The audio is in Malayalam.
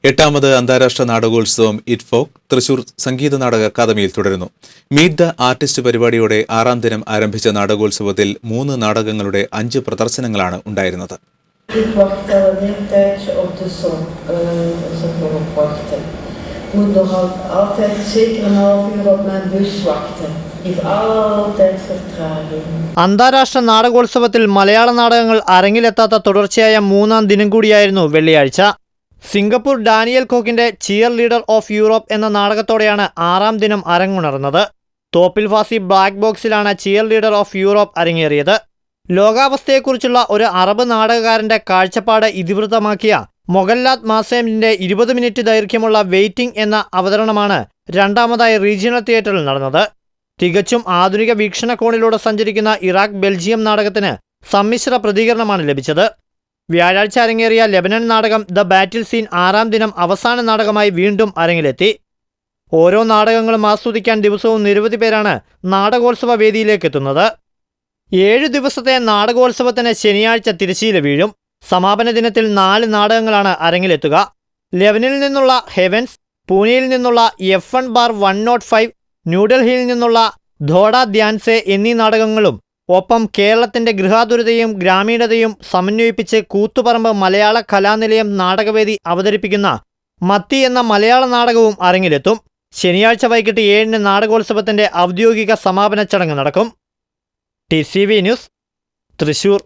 എട്ടാമത് അന്താരാഷ്ട്ര നാടകോത്സവം ഇറ്റ്ഫോക് തൃശൂർ സംഗീത നാടക അക്കാദമിയിൽ തുടരുന്നു. മീറ്റ് ദ ആർട്ടിസ്റ്റ് പരിപാടിയോടെ 6ാം ദിനം ആരംഭിച്ച നാടകോത്സവത്തിൽ 3 നാടകങ്ങളുടെ 5 പ്രദർശനങ്ങളാണ് ഉണ്ടായിരുന്നത്. അന്താരാഷ്ട്ര നാടകോത്സവത്തിൽ മലയാള നാടകങ്ങൾ അരങ്ങിലെത്താത്ത തുടർച്ചയായ 3ാം ദിനം കൂടിയായിരുന്നു വെള്ളിയാഴ്ച. സിംഗപ്പൂർ ഡാനിയൽ കോക്കിന്റെ ചിയർ ലീഡർ ഓഫ് യൂറോപ്പ് എന്ന നാടകത്തോടെയാണ് 6ാം ദിനം അരങ്ങുണർന്നത്. തോപ്പിൽ ഫാസി ബ്ലാക്ക് ബോക്സിലാണ് ചിയർ ലീഡർ ഓഫ് യൂറോപ്പ് അരങ്ങേറിയത്. ലോകാവസ്ഥയെക്കുറിച്ചുള്ള ഒരു അറബ് നാടകകാരന്റെ കാഴ്ചപ്പാട് ഇതിവൃത്തമാക്കിയ മൊഗല്ലാത്ത് മാസേമിന്റെ 20 മിനിറ്റ് ദൈർഘ്യമുള്ള വെയിറ്റിംഗ് എന്ന അവതരണമാണ് രണ്ടാമതായി റീജിയണൽ തിയേറ്ററിൽ നടന്നത്. തികച്ചും ആധുനിക വീക്ഷണകോണിലൂടെ സഞ്ചരിക്കുന്ന ഇറാഖ് ബെൽജിയം നാടകത്തിന് സമ്മിശ്ര പ്രതികരണമാണ് ലഭിച്ചത്. വ്യാഴാഴ്ച അരങ്ങേറിയ ലെബനൻ നാടകം ദ ബാറ്റിൽ സീൻ 6ാം ദിനം അവസാന നാടകമായി വീണ്ടും അരങ്ങിലെത്തി. ഓരോ നാടകങ്ങളും ആസ്വദിക്കാൻ ദിവസവും നിരവധി പേരാണ് നാടകോത്സവ വേദിയിലേക്ക് എത്തുന്നത്. 7 ദിവസത്തെ നാടകോത്സവത്തിന് ശനിയാഴ്ച തിരശ്ശീല വീഴും. സമാപന ദിനത്തിൽ 4 നാടകങ്ങളാണ് അരങ്ങിലെത്തുക. ലെബനിൽ നിന്നുള്ള ഹെവൻസ്, പൂനെയിൽ നിന്നുള്ള F1 ബാർ 105, ന്യൂഡൽഹിയിൽ നിന്നുള്ള ധോഡ ധ്യാൻസെ എന്നീ നാടകങ്ങളും ഒപ്പം കേരളത്തിന്റെ ഗൃഹാതുരതയും ഗ്രാമീണതയും സമന്വയിപ്പിച്ച് കൂത്തുപറമ്പ് മലയാള കലാനിലയം നാടകവേദി അവതരിപ്പിക്കുന്ന മത്തി എന്ന മലയാള നാടകവും അരങ്ങിലെത്തും. ശനിയാഴ്ച വൈകിട്ട് 7-ന് നാടകോത്സവത്തിന്റെ ഔദ്യോഗിക സമാപന ചടങ്ങ് നടക്കും. TCV news, Thrissur.